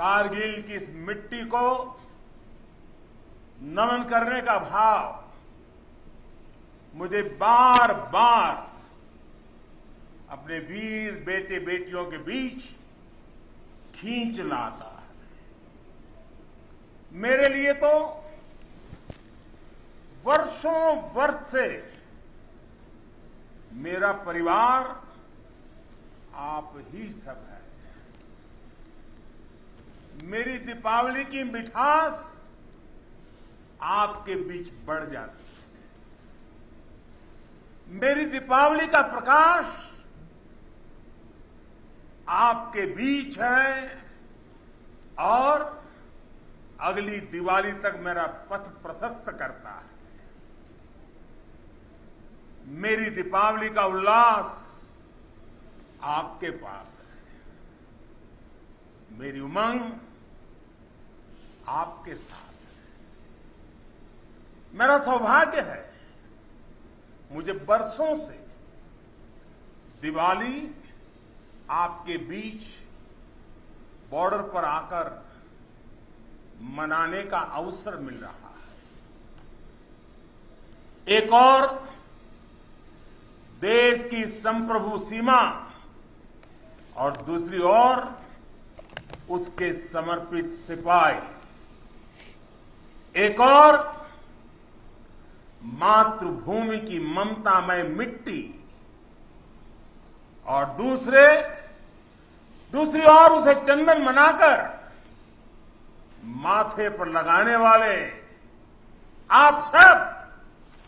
कारगिल की इस मिट्टी को नमन करने का भाव मुझे बार बार अपने वीर बेटे बेटियों के बीच खींच लाता है। मेरे लिए तो वर्षों वर्ष से मेरा परिवार आप ही सब है। मेरी दीपावली की मिठास आपके बीच बढ़ जाती है। मेरी दीपावली का प्रकाश आपके बीच है और अगली दिवाली तक मेरा पथ प्रशस्त करता है। मेरी दीपावली का उल्लास आपके पास है। मेरी उमंग आपके साथ है। मेरा सौभाग्य है, मुझे बरसों से दिवाली आपके बीच बॉर्डर पर आकर मनाने का अवसर मिल रहा है। एक और देश की संप्रभु सीमा और दूसरी ओर उसके समर्पित सिपाही। एक और मातृभूमि की ममतामय मिट्टी और दूसरी ओर उसे चंदन मनाकर माथे पर लगाने वाले आप सब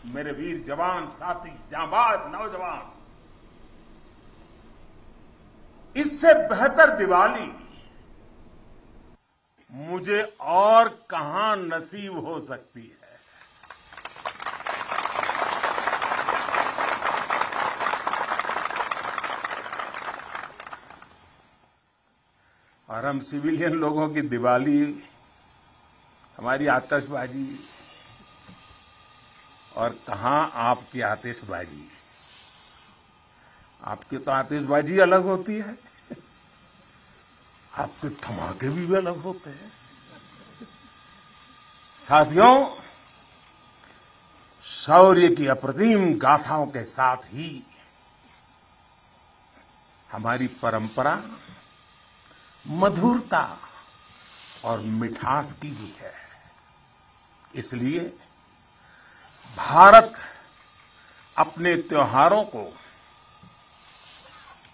मेरे वीर जवान साथी, जांबाज नौजवान। इससे बेहतर दिवाली मुझे और कहां नसीब हो सकती है। और हम सिविलियन लोगों की दिवाली, हमारी आतिशबाजी, और कहां आपकी आतिशबाजी। आपकी तो आतिशबाजी अलग होती है, आपके धमाके भी अलग होते हैं। साथियों, शौर्य की अप्रतिम गाथाओं के साथ ही हमारी परंपरा मधुरता और मिठास की भी है। इसलिए भारत अपने त्योहारों को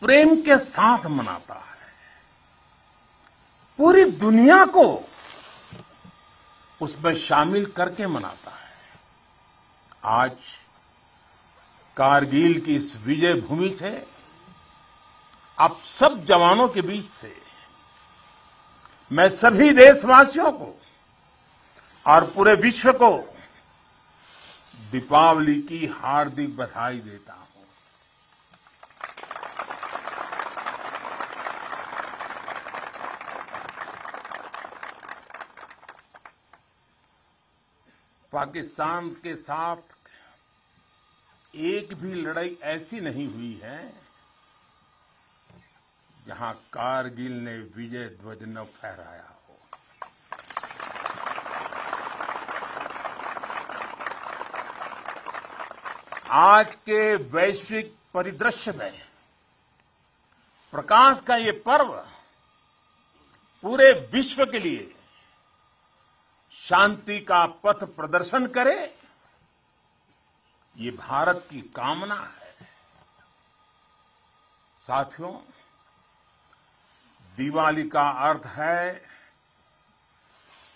प्रेम के साथ मनाता है। पूरी दुनिया को उसमें शामिल करके मनाता है। आज कारगिल की इस विजय भूमि से आप सब जवानों के बीच से मैं सभी देशवासियों को और पूरे विश्व को दीपावली की हार्दिक बधाई देता हूं। पाकिस्तान के साथ एक भी लड़ाई ऐसी नहीं हुई है जहां कारगिल ने विजय ध्वज न फहराया हो। आज के वैश्विक परिदृश्य में प्रकाश का ये पर्व पूरे विश्व के लिए शांति का पथ प्रदर्शन करे, ये भारत की कामना है। साथियों, दिवाली का अर्थ है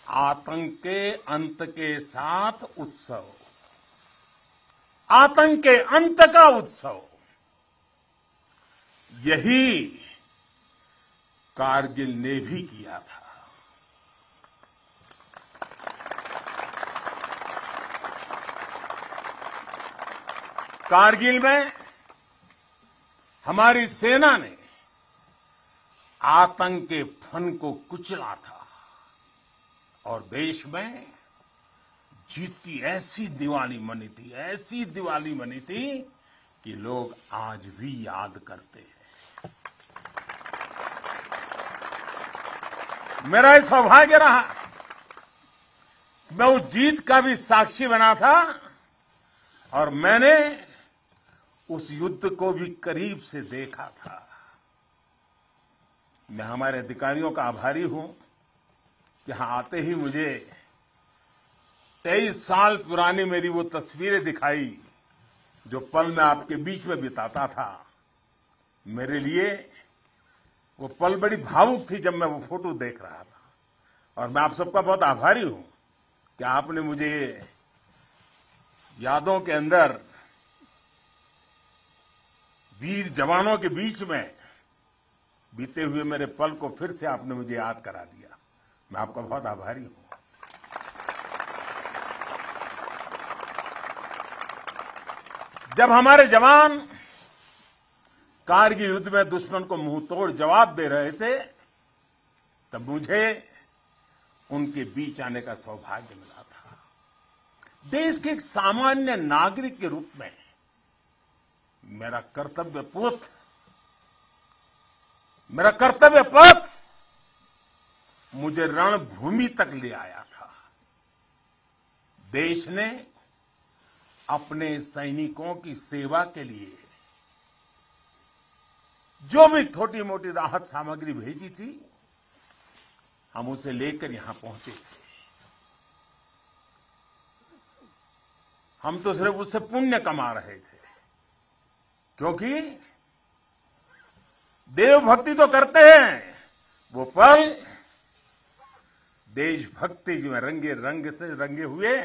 आतंक के अंत के साथ उत्सव, आतंक के अंत का उत्सव। यही कारगिल ने भी किया था। कारगिल में हमारी सेना ने आतंक के फन को कुचला था और देश में जीत की ऐसी दिवाली मनी थी, ऐसी दिवाली मनी थी कि लोग आज भी याद करते हैं। मेरा ये सौभाग्य रहा, मैं उस जीत का भी साक्षी बना था और मैंने उस युद्ध को भी करीब से देखा था। मैं हमारे अधिकारियों का आभारी हूं, यहां आते ही मुझे 23 साल पुरानी मेरी वो तस्वीरें दिखाई जो पल मैं आपके बीच में बिताता था। मेरे लिए वो पल बड़ी भावुक थी जब मैं वो फोटो देख रहा था, और मैं आप सबका बहुत आभारी हूं कि आपने मुझे यादों के अंदर वीर जवानों के बीच में बीते हुए मेरे पल को फिर से आपने मुझे याद करा दिया। मैं आपका बहुत आभारी हूं। जब हमारे जवान कारगिल युद्ध में दुश्मन को मुंहतोड़ जवाब दे रहे थे, तब मुझे उनके बीच आने का सौभाग्य मिला था। देश के एक सामान्य नागरिक के रूप में मेरा कर्तव्य पथ मुझे रणभूमि तक ले आया था। देश ने अपने सैनिकों की सेवा के लिए जो भी छोटी मोटी राहत सामग्री भेजी थी, हम उसे लेकर यहां पहुंचे थे। हम तो सिर्फ उससे पुण्य कमा रहे थे, क्योंकि देवभक्ति तो करते हैं, वो पल देशभक्ति में रंगे हुए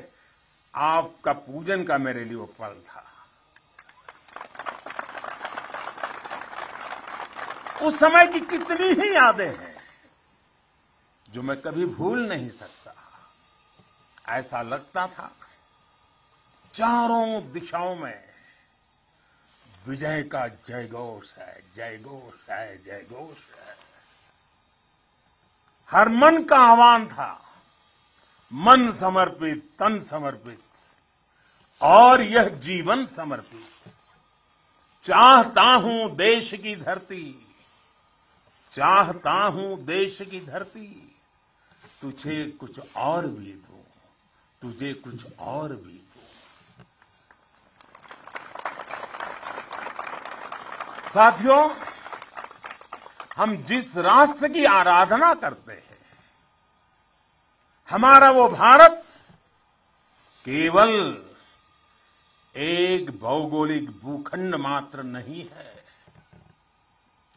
आपका पूजन का मेरे लिए वो पल था। उस समय की कितनी ही यादें हैं जो मैं कभी भूल नहीं सकता। ऐसा लगता था चारों दिशाओं में विजय का जयघोष है, जयघोष है, जयघोष है। हर मन का आह्वान था, मन समर्पित, तन समर्पित और यह जीवन समर्पित। चाहता हूं देश की धरती, चाहता हूं देश की धरती, तुझे कुछ और भी दूं, तुझे कुछ और भी दूं। साथियों, हम जिस राष्ट्र की आराधना करते हैं, हमारा वो भारत केवल एक भौगोलिक भूखंड मात्र नहीं है।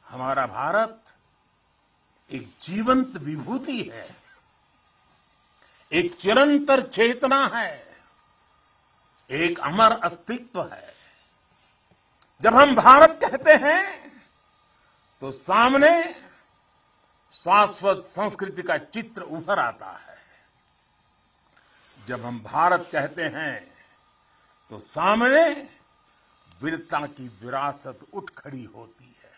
हमारा भारत एक जीवंत विभूति है, एक चिरंतर चेतना है, एक अमर अस्तित्व है। जब हम भारत कहते हैं तो सामने शाश्वत संस्कृति का चित्र उभर आता है। जब हम भारत कहते हैं तो सामने वीरता की विरासत उठ खड़ी होती है।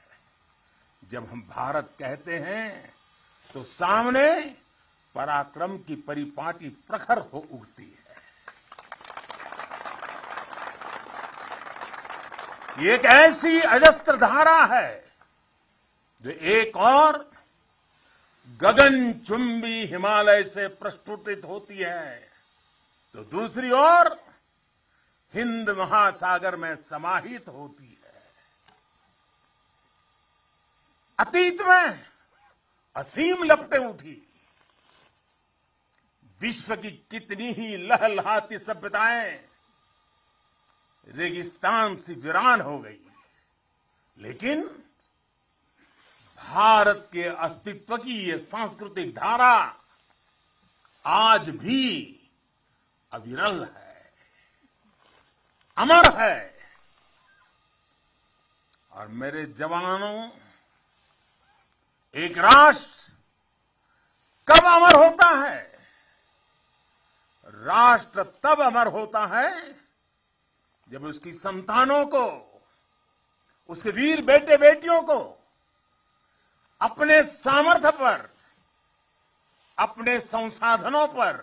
जब हम भारत कहते हैं तो सामने पराक्रम की परिपाटी प्रखर हो उठती है। ये एक ऐसी अजस्त्र धारा है जो एक और गगनचुंबी हिमालय से प्रस्फुटित होती है, तो दूसरी ओर हिंद महासागर में समाहित होती है। अतीत में असीम लपटें उठी, विश्व की कितनी ही लहलहाती सभ्यताएं रेगिस्तान से वीरान हो गई, लेकिन भारत के अस्तित्व की ये सांस्कृतिक धारा आज भी अविरल है, अमर है। और मेरे जवानों, एक राष्ट्र कब अमर होता है? राष्ट्र तब अमर होता है जब उसकी संतानों को, उसके वीर बेटे बेटियों को अपने सामर्थ्य पर, अपने संसाधनों पर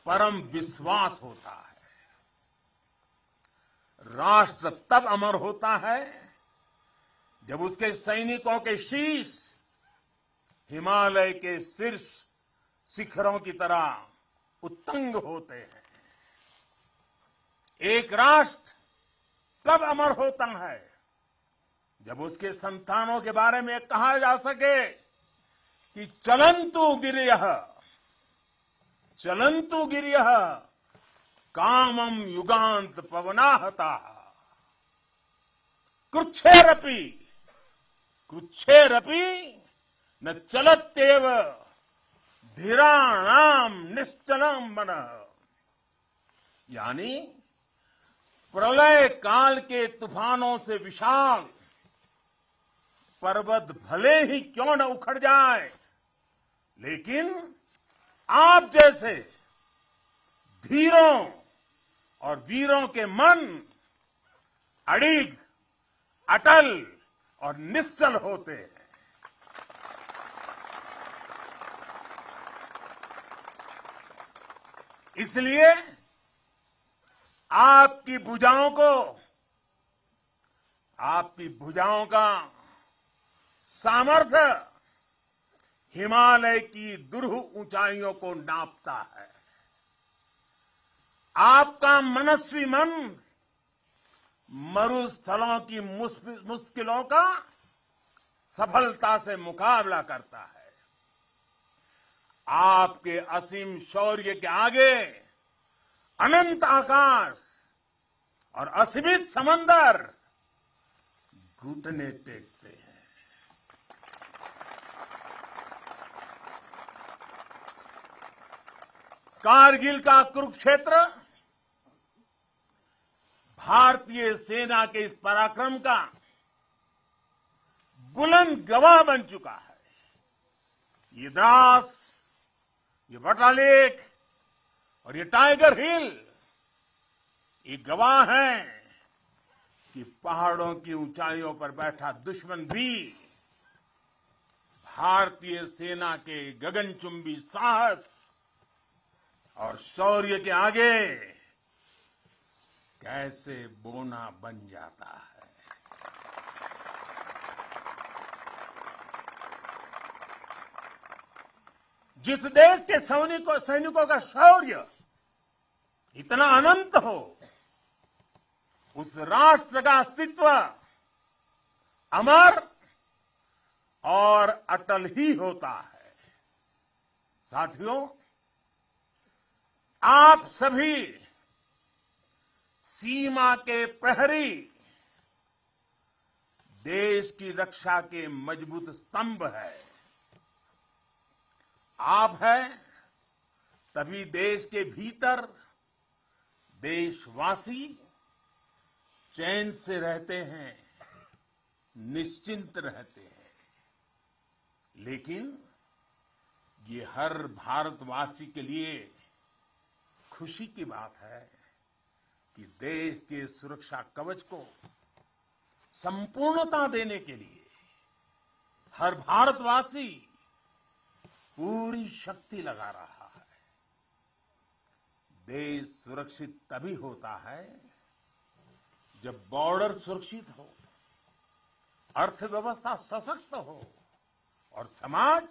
परम विश्वास होता है। राष्ट्र तब अमर होता है जब उसके सैनिकों के शीश हिमालय के शीर्ष शिखरों की तरह उत्तुंग होते हैं। एक राष्ट्र कब अमर होता है? जब उसके संतानों के बारे में कहा जा सके कि चलन्तु गिरियः कामम युगांत पवनाहता कृच्छेरपि न चलत्येव धीराणाम निश्चलम मनः। यानी प्रलय काल के तूफानों से विशाल पर्वत भले ही क्यों न उखड़ जाए, लेकिन आप जैसे धीरों और वीरों के मन अडिग, अटल और निश्चल होते हैं। इसलिए आपकी भुजाओं का सामर्थ्य हिमालय की दुरूह ऊंचाइयों को नापता है। आपका मनस्वी मन मरुस्थलों की मुश्किलों का सफलता से मुकाबला करता है। आपके असीम शौर्य के आगे अनंत आकाश और असीमित समंदर घुटने टेकते हैं। कारगिल का कुरुक्षेत्र भारतीय सेना के इस पराक्रम का बुलंद गवाह बन चुका है। ये द्रास, ये बटालेक और ये टाइगर हिल ये गवाह हैं कि पहाड़ों की ऊंचाइयों पर बैठा दुश्मन भी भारतीय सेना के गगनचुंबी साहस और शौर्य के आगे कैसे बोना बन जाता है। जिस देश के सैनिकों का शौर्य इतना अनंत हो, उस राष्ट्र का अस्तित्व अमर और अटल ही होता है। साथियों, आप सभी सीमा के प्रहरी, देश की रक्षा के मजबूत स्तंभ है। आप हैं, तभी देश के भीतर देशवासी चैन से रहते हैं, निश्चिंत रहते हैं। लेकिन ये हर भारतवासी के लिए खुशी की बात है कि देश के सुरक्षा कवच को संपूर्णता देने के लिए हर भारतवासी पूरी शक्ति लगा रहा है। देश सुरक्षित तभी होता है जब बॉर्डर सुरक्षित हो, अर्थव्यवस्था सशक्त हो और समाज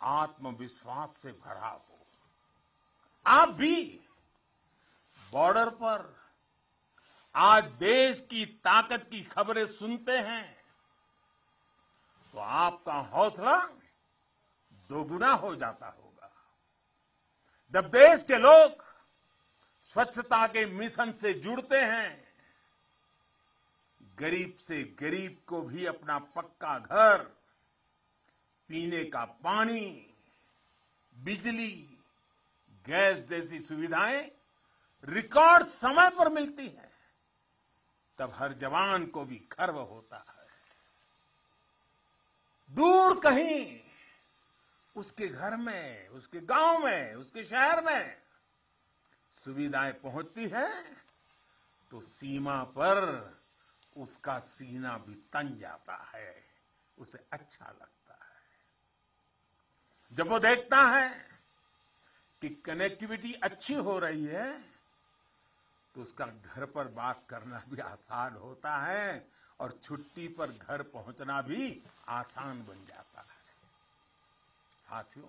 आत्मविश्वास से भरा हो। आप भी बॉर्डर पर आज देश की ताकत की खबरें सुनते हैं तो आपका हौसला दोगुना हो जाता होगा। जब देश के लोग स्वच्छता के मिशन से जुड़ते हैं, गरीब से गरीब को भी अपना पक्का घर, पीने का पानी, बिजली, गैस जैसी सुविधाएं रिकॉर्ड समय पर मिलती हैं, तब हर जवान को भी गर्व होता है। दूर कहीं उसके घर में, उसके गांव में, उसके शहर में सुविधाएं पहुंचती है तो सीमा पर उसका सीना भी तन जाता है, उसे अच्छा लगता है। जब वो देखता है कि कनेक्टिविटी अच्छी हो रही है तो उसका घर पर बात करना भी आसान होता है और छुट्टी पर घर पहुंचना भी आसान बन जाता है। साथियों,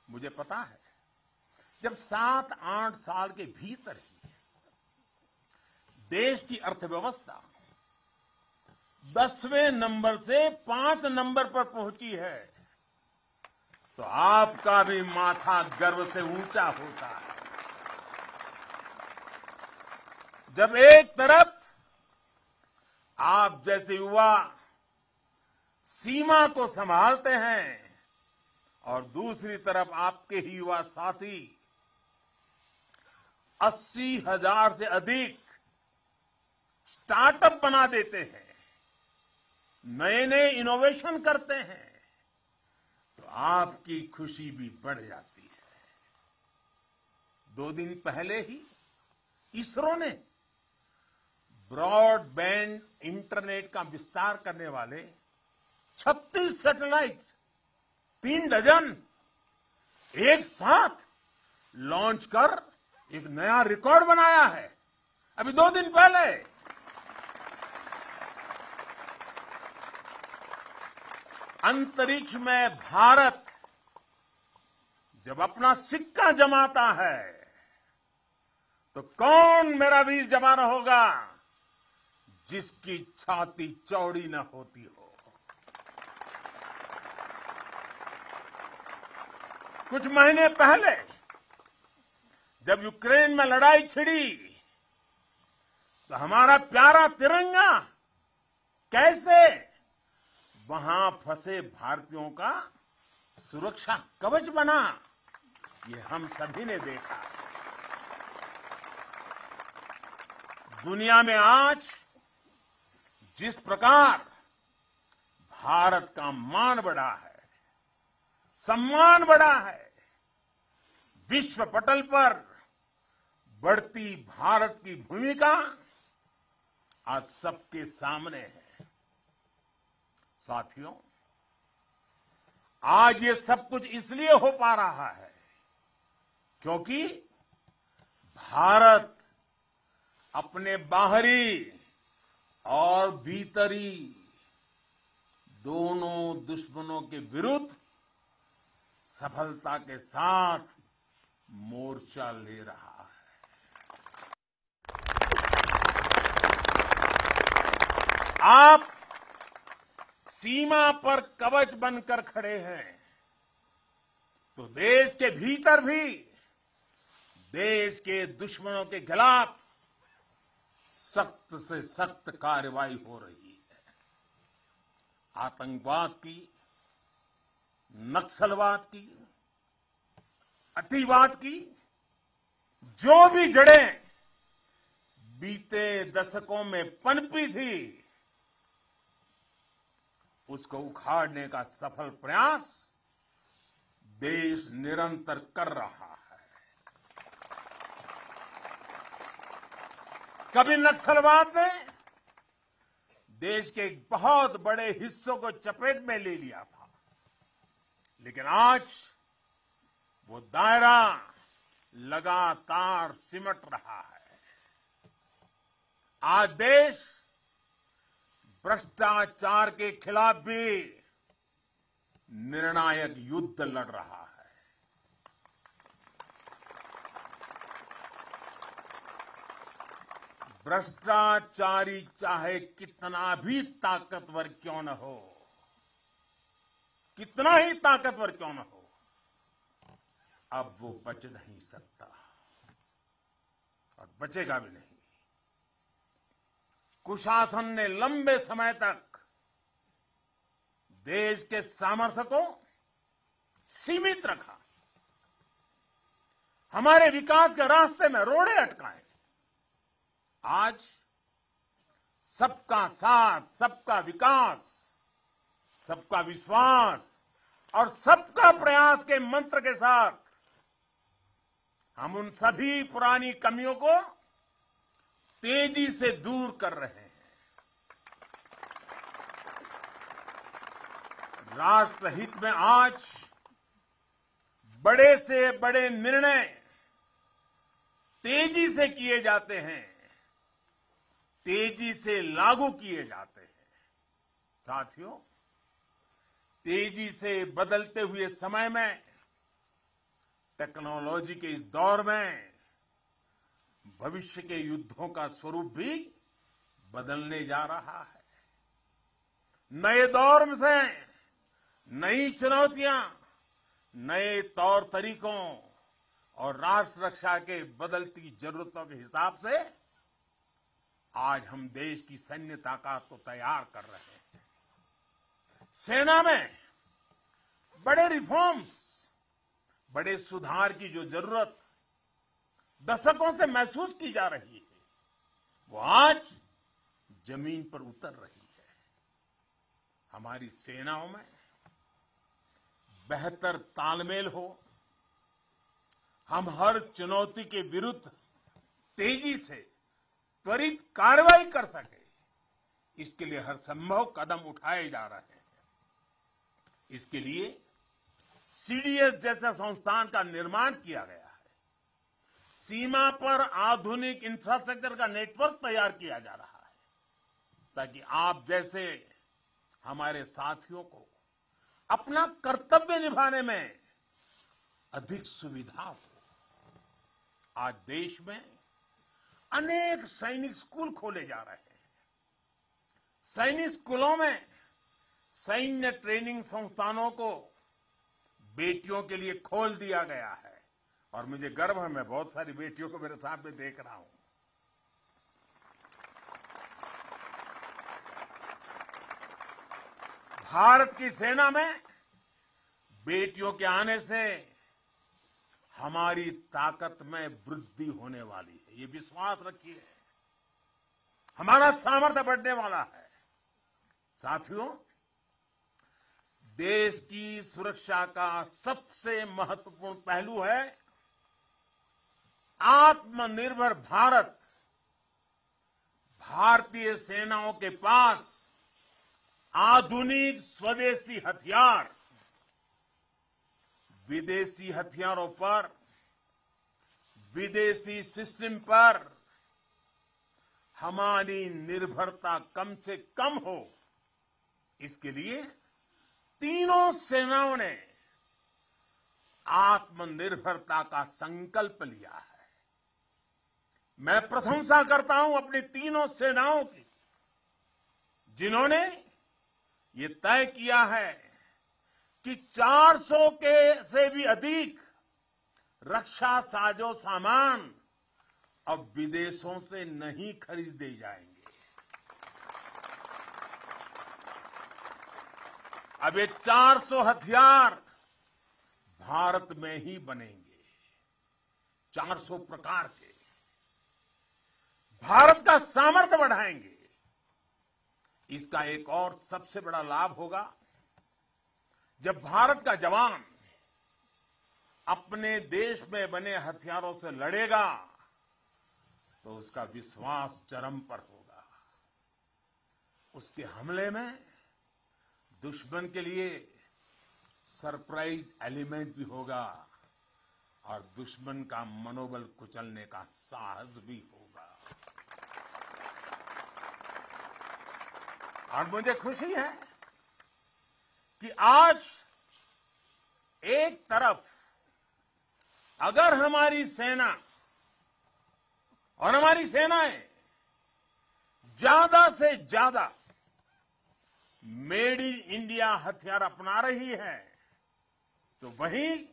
मुझे पता है जब 7-8 साल के भीतर ही देश की अर्थव्यवस्था 10वें नंबर से 5 नंबर पर पहुंची है तो आपका भी माथा गर्व से ऊंचा होता है। जब एक तरफ आप जैसे युवा सीमा को संभालते हैं और दूसरी तरफ आपके ही युवा साथी 80,000 से अधिक स्टार्टअप बना देते हैं, नए नए इनोवेशन करते हैं, तो आपकी खुशी भी बढ़ जाती है। 2 दिन पहले ही इसरो ने ब्रॉडबैंड इंटरनेट का विस्तार करने वाले 36 सैटेलाइट 3 डजन एक साथ लॉन्च कर एक नया रिकॉर्ड बनाया है। अभी 2 दिन पहले अंतरिक्ष में भारत जब अपना सिक्का जमाता है तो कौन मेरा वीर जवान होगा जिसकी छाती चौड़ी न होती हो। कुछ महीने पहले जब यूक्रेन में लड़ाई छिड़ी तो हमारा प्यारा तिरंगा कैसे वहां फंसे भारतीयों का सुरक्षा कवच बना, ये हम सभी ने देखा। दुनिया में आज जिस प्रकार भारत का मान बढ़ा है, सम्मान बढ़ा है, विश्व पटल पर बढ़ती भारत की भूमिका आज सबके सामने है। साथियों, आज ये सब कुछ इसलिए हो पा रहा है क्योंकि भारत अपने बाहरी और भीतरी दोनों दुश्मनों के विरुद्ध सफलता के साथ मोर्चा ले रहा है। आप सीमा पर कवच बनकर खड़े हैं तो देश के भीतर भी देश के दुश्मनों के खिलाफ सख्त से सख्त कार्रवाई हो रही है। आतंकवाद की, नक्सलवाद की, अतिवाद की जो भी जड़ें बीते दशकों में पनपी थी उसको उखाड़ने का सफल प्रयास देश निरंतर कर रहा है। कभी नक्सलवाद ने देश के एक बहुत बड़े हिस्सों को चपेट में ले लिया था, लेकिन आज वो दायरा लगातार सिमट रहा है। आज देश भ्रष्टाचार के खिलाफ भी निर्णायक युद्ध लड़ रहा है। भ्रष्टाचारी चाहे कितना भी ताकतवर क्यों न हो, कितना ही ताकतवर क्यों न हो, अब वो बच नहीं सकता और बचेगा भी नहीं। कुशासन ने लंबे समय तक देश के सामर्थ्य को सीमित रखा, हमारे विकास के रास्ते में रोड़े अटकाए। आज सबका साथ, सबका विकास, सबका विश्वास और सबका प्रयास के मंत्र के साथ हम उन सभी पुरानी कमियों को तेजी से दूर कर रहे हैं। राष्ट्रहित में आज बड़े से बड़े निर्णय तेजी से किए जाते हैं, तेजी से लागू किए जाते हैं। साथियों, तेजी से बदलते हुए समय में, टेक्नोलॉजी के इस दौर में भविष्य के युद्धों का स्वरूप भी बदलने जा रहा है। नए दौर से नई चुनौतियां, नए तौर तरीकों और राष्ट्र रक्षा के बदलती जरूरतों के हिसाब से आज हम देश की सैन्य ताकत को तैयार कर रहे हैं। सेना में बड़े रिफॉर्म्स, बड़े सुधार की जो जरूरत दशकों से महसूस की जा रही है, वो आज जमीन पर उतर रही है। हमारी सेनाओं में बेहतर तालमेल हो, हम हर चुनौती के विरुद्ध तेजी से त्वरित कार्रवाई कर सके, इसके लिए हर संभव कदम उठाए जा रहे हैं। इसके लिए सीडीएस जैसा संस्थान का निर्माण किया गया है। सीमा पर आधुनिक इंफ्रास्ट्रक्चर का नेटवर्क तैयार किया जा रहा है, ताकि आप जैसे हमारे साथियों को अपना कर्तव्य निभाने में अधिक सुविधा हो। आज देश में अनेक सैनिक स्कूल खोले जा रहे हैं। सैनिक स्कूलों में सैन्य ट्रेनिंग संस्थानों को बेटियों के लिए खोल दिया गया है और मुझे गर्व है, मैं बहुत सारी बेटियों को मेरे साथ में देख रहा हूं। भारत की सेना में बेटियों के आने से हमारी ताकत में वृद्धि होने वाली है, ये विश्वास रखिए। हमारा सामर्थ्य बढ़ने वाला है। साथियों, देश की सुरक्षा का सबसे महत्वपूर्ण पहलू है आत्मनिर्भर भारत। भारतीय सेनाओं के पास आधुनिक स्वदेशी हथियार, विदेशी हथियारों पर, विदेशी सिस्टम पर हमारी निर्भरता कम से कम हो, इसके लिए तीनों सेनाओं ने आत्मनिर्भरता का संकल्प लिया है। मैं प्रशंसा करता हूं अपनी तीनों सेनाओं की, जिन्होंने ये तय किया है कि 400 के से भी अधिक रक्षा साजो सामान अब विदेशों से नहीं खरीदे जाएंगे। अब ये 400 हथियार भारत में ही बनेंगे, 400 प्रकार के। भारत का सामर्थ्य बढ़ाएंगे। इसका एक और सबसे बड़ा लाभ होगा, जब भारत का जवान अपने देश में बने हथियारों से लड़ेगा तो उसका विश्वास चरम पर होगा। उसके हमले में दुश्मन के लिए सरप्राइज एलिमेंट भी होगा और दुश्मन का मनोबल कुचलने का साहस भी होगा। और मुझे खुशी है कि आज एक तरफ अगर हमारी सेना और हमारी सेनाएं ज्यादा से ज्यादा मेड इन इंडिया हथियार अपना रही है, तो वहीं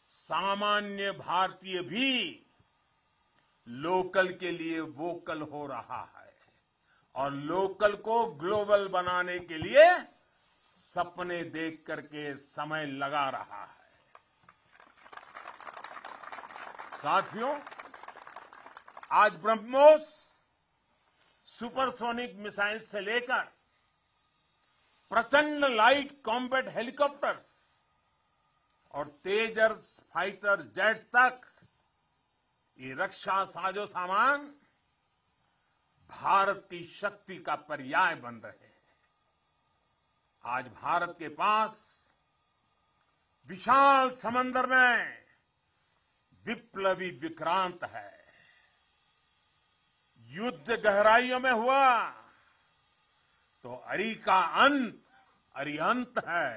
सामान्य भारतीय भी लोकल के लिए वोकल हो रहा है और लोकल को ग्लोबल बनाने के लिए सपने देख करके समय लगा रहा है। साथियों, आज ब्रह्मोस सुपरसोनिक मिसाइल से लेकर प्रचंड लाइट कॉम्बैट हेलीकॉप्टर्स और तेजस फाइटर जेट्स तक ये रक्षा साजो सामान भारत की शक्ति का पर्याय बन रहे हैं। आज भारत के पास विशाल समंदर में विप्लवी विक्रांत है। युद्ध गहराइयों में हुआ तो अरिहंत है।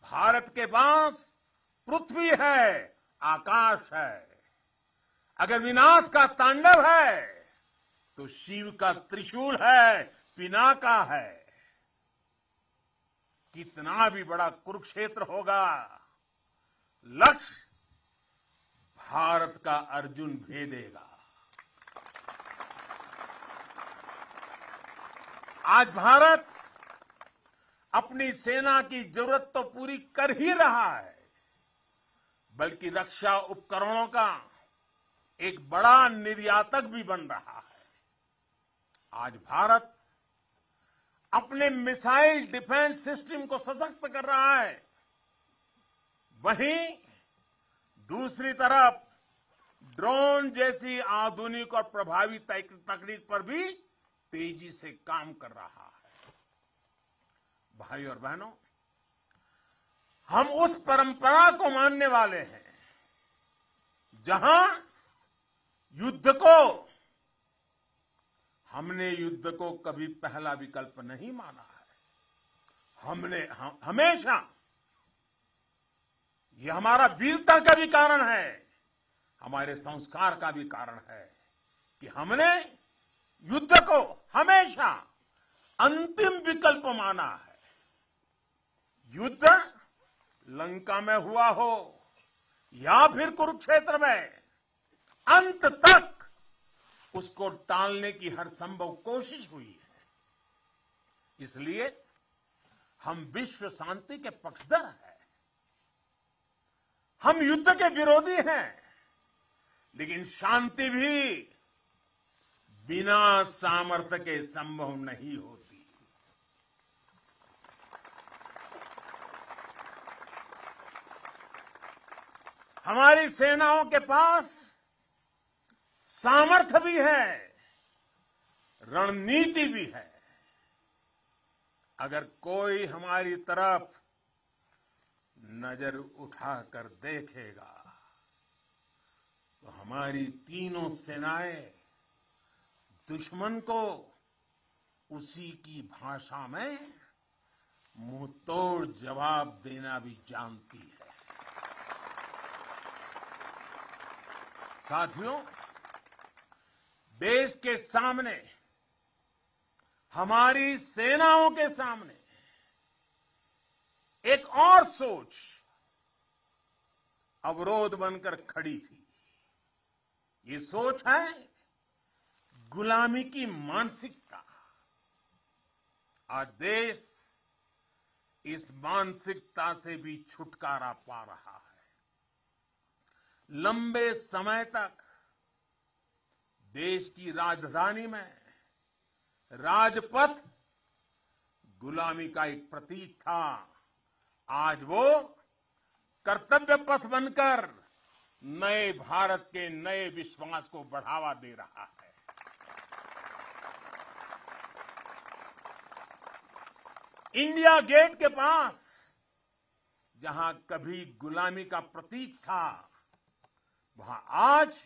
भारत के पास पृथ्वी है, आकाश है। अगर विनाश का तांडव है तो शिव का त्रिशूल है, पिनाका है। कितना भी बड़ा कुरुक्षेत्र होगा, लक्ष्य भारत का अर्जुन भेदेगा। आज भारत अपनी सेना की जरूरत तो पूरी कर ही रहा है, बल्कि रक्षा उपकरणों का एक बड़ा निर्यातक भी बन रहा है। आज भारत अपने मिसाइल डिफेंस सिस्टम को सशक्त कर रहा है, वहीं दूसरी तरफ ड्रोन जैसी आधुनिक और प्रभावी तकनीक पर भी तेजी से काम कर रहा है। भाई और बहनों, हम उस परंपरा को मानने वाले हैं जहां हमने युद्ध को कभी पहला विकल्प नहीं माना है। हमेशा, यह हमारा वीरता का भी कारण है, हमारे संस्कार का भी कारण है कि हमने युद्ध को हमेशा अंतिम विकल्प माना है। युद्ध लंका में हुआ हो या फिर कुरुक्षेत्र में, अंत तक उसको टालने की हर संभव कोशिश हुई है। इसलिए हम विश्व शांति के पक्षधर हैं। हम युद्ध के विरोधी हैं, लेकिन शांति भी बिना सामर्थ्य के संभव नहीं होती। हमारी सेनाओं के पास सामर्थ्य भी है, रणनीति भी है। अगर कोई हमारी तरफ नजर उठाकर देखेगा तो हमारी तीनों सेनाएं दुश्मन को उसी की भाषा में मुंह तोड़ जवाब देना भी जानती है। साथियों, देश के सामने, हमारी सेनाओं के सामने एक और सोच अवरोध बनकर खड़ी थी। ये सोच है गुलामी की मानसिकता। आज देश इस मानसिकता से भी छुटकारा पा रहा है। लंबे समय तक देश की राजधानी में राजपथ गुलामी का एक प्रतीक था। आज वो कर्तव्य पथ बनकर नए भारत के नए विश्वास को बढ़ावा दे रहा है। इंडिया गेट के पास जहां कभी गुलामी का प्रतीक था, वहां आज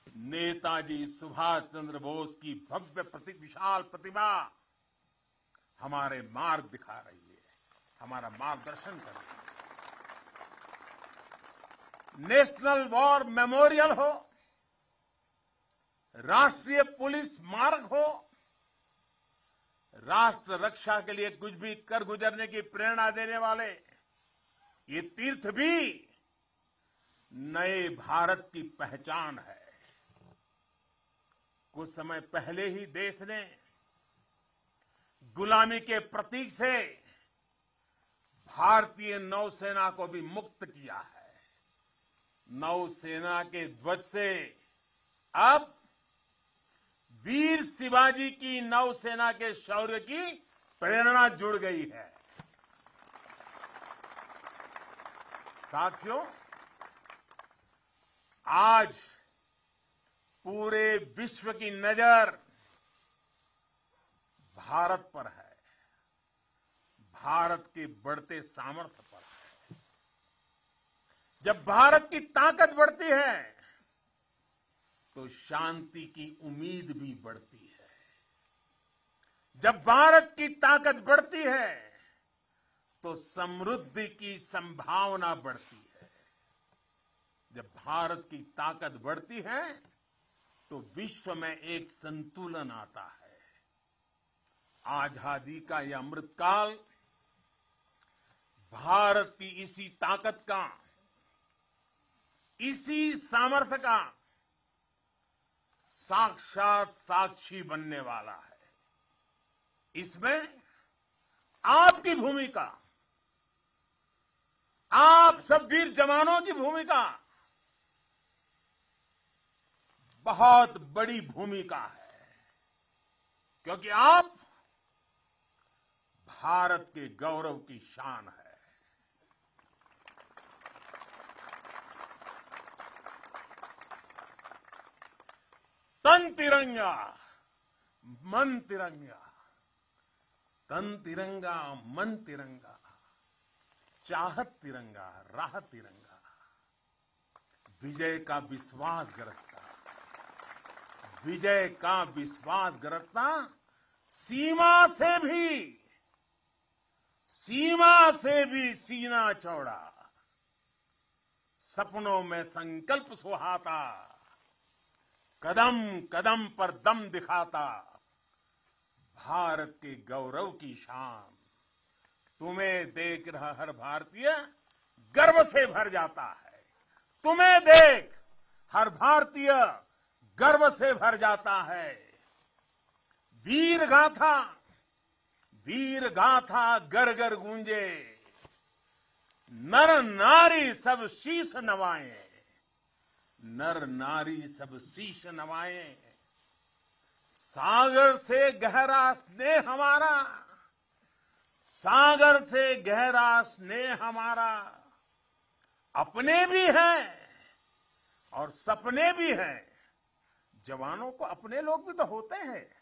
नेताजी सुभाष चंद्र बोस की भव्य विशाल प्रतिमा हमारे मार्ग दिखा रही है, हमारा मार्गदर्शन कर रही है। नेशनल वॉर मेमोरियल हो, राष्ट्रीय पुलिस स्मारक हो, राष्ट्र रक्षा के लिए कुछ भी कर गुजरने की प्रेरणा देने वाले ये तीर्थ भी नए भारत की पहचान है। कुछ समय पहले ही देश ने गुलामी के प्रतीक से भारतीय नौसेना को भी मुक्त किया है। नौसेना के ध्वज से अब वीर शिवाजी की नौसेना के शौर्य की प्रेरणा जुड़ गई है। साथियों, आज पूरे विश्व की नजर भारत पर है, भारत के बढ़ते सामर्थ्य पर है। जब भारत की ताकत बढ़ती है तो शांति की उम्मीद भी बढ़ती है। जब भारत की ताकत बढ़ती है तो समृद्धि की संभावना बढ़ती है। जब भारत की ताकत बढ़ती है तो विश्व में एक संतुलन आता है। आजादी का यह अमृतकाल भारत की इसी ताकत का, इसी सामर्थ्य का साक्षात साक्षी बनने वाला है। इसमें आपकी भूमिका, आप सब वीर जवानों की भूमिका बहुत बड़ी भूमिका है, क्योंकि आप भारत के गौरव की शान है। तन तिरंगा मन तिरंगा, तन तिरंगा मन तिरंगा, चाहत तिरंगा राह तिरंगा, विजय का विश्वास गरजता, विजय का विश्वास गरजता, सीमा से भी सीना चौड़ा, सपनों में संकल्प सुहाता, कदम कदम पर दम दिखाता, भारत के गौरव की शान। तुम्हें देख रहा हर भारतीय गर्व से भर जाता है। तुम्हें देख हर भारतीय गर्व से भर जाता है। वीर गाथा गर गर गूंजे, नर नारी सब शीश नवाए, नर नारी सब शीश नवाए। सागर से गहरा स्नेह हमारा, सागर से गहरा स्नेह हमारा, अपने भी हैं और सपने भी हैं। जवानों को अपने लोग भी तो होते हैं,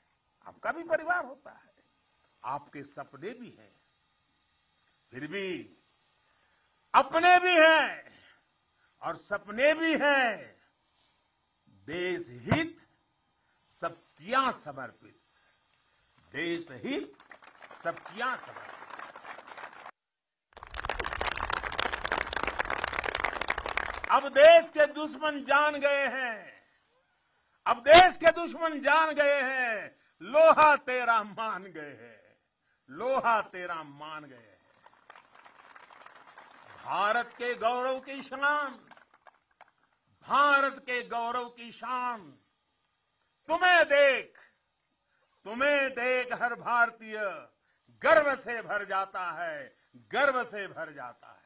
आपका भी परिवार होता है, आपके सपने भी हैं, फिर भी अपने भी हैं और सपने भी हैं। देश हित सब किया समर्पित, देश हित सब किया समर्पित। अब देश के दुश्मन जान गए हैं, अब देश के दुश्मन जान गए हैं, लोहा तेरा मान गए हैं, लोहा तेरा मान गए हैं। भारत के गौरव की शान, भारत के गौरव की शान। तुम्हें देख हर भारतीय गर्व से भर जाता है, गर्व से भर जाता है।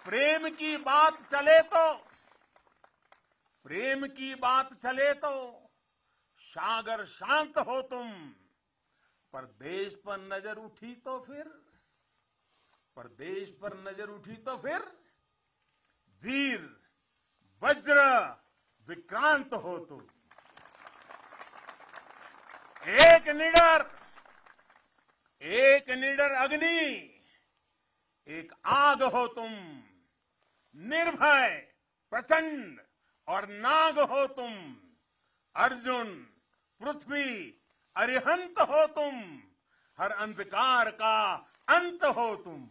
प्रेम की बात चले तो सागर शांत हो तुम, पर देश पर नजर उठी तो फिर वीर वज्र विक्रांत हो तुम। एक निडर अग्नि, एक आग हो तुम, निर्भय प्रचंड और नाग हो तुम। अर्जुन पृथ्वी अरिहंत हो तुम, हर अंधकार का अंत हो तुम।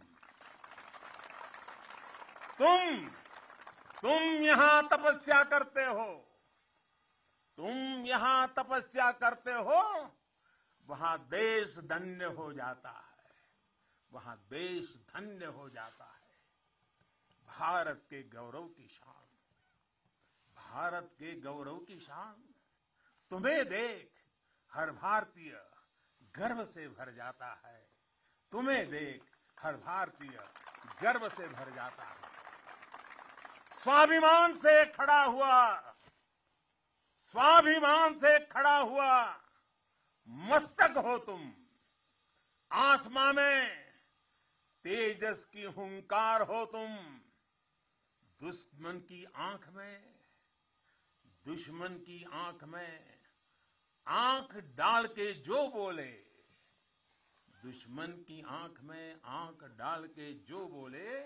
तुम यहां तपस्या करते हो, वहां देश धन्य हो जाता है, वहां देश धन्य हो जाता है। भारत के गौरव की शान, भारत के गौरव की शान। तुम्हें देख हर भारतीय गर्व से भर जाता है, तुम्हें देख हर भारतीय गर्व से भर जाता है। स्वाभिमान से खड़ा हुआ मस्तक हो तुम। आसमां में तेजस की हुंकार हो तुम। दुश्मन की आंख में आंख डाल के जो बोले, दुश्मन की आंख में आंख डाल के जो बोले,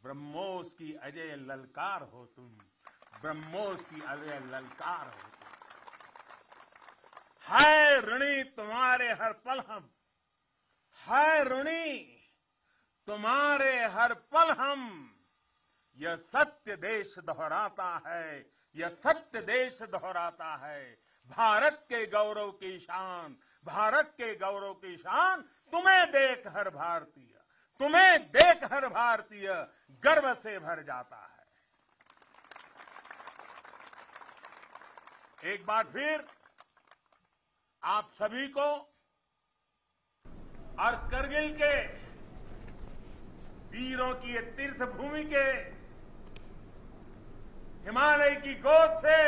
ब्रह्मोस की अजय ललकार हो तुम, ब्रह्मोस की अजय ललकार हो तुम। है ऋणी तुम्हारे हर पल हम, है ऋणी तुम्हारे हर पल हम। यह सत्य देश दोहराता है, यह सत्य देश दोहराता है। भारत के गौरव की शान, भारत के गौरव की शान। तुम्हें देख हर भारतीय, तुम्हें देख हर भारतीय गर्व से भर जाता है। एक बार फिर आप सभी को और करगिल के वीरों की ये तीर्थ भूमि के हिमालय की गोद से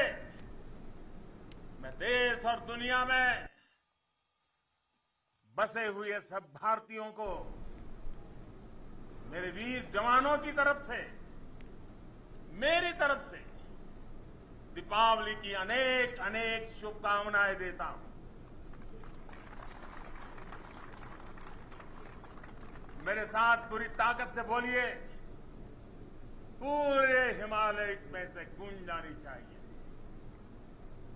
मैं देश और दुनिया में बसे हुए सब भारतीयों को मेरे वीर जवानों की तरफ से, मेरी तरफ से दीपावली की अनेक अनेक शुभकामनाएं देता हूं। मेरे साथ पूरी ताकत से बोलिए, पूरे हिमालय में से गूंज जानी चाहिए,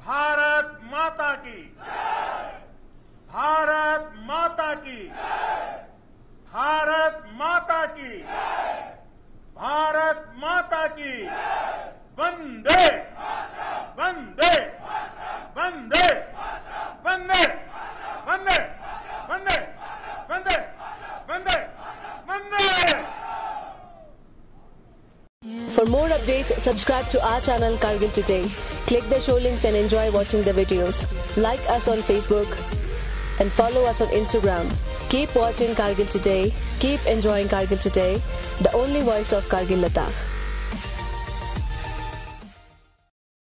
भारत माता की, भारत माता की, भारत माता की, भारत माता की। वंदे वंदे वंदे वंदे वंदे वंदे वंदे वंदे वंदे। For more updates, subscribe to our channel Kargil Today. Click the show links and enjoy watching the videos. Like us on Facebook and follow us on Instagram. Keep watching Kargil Today. Keep enjoying Kargil Today, the only voice of Kargil Ladakh.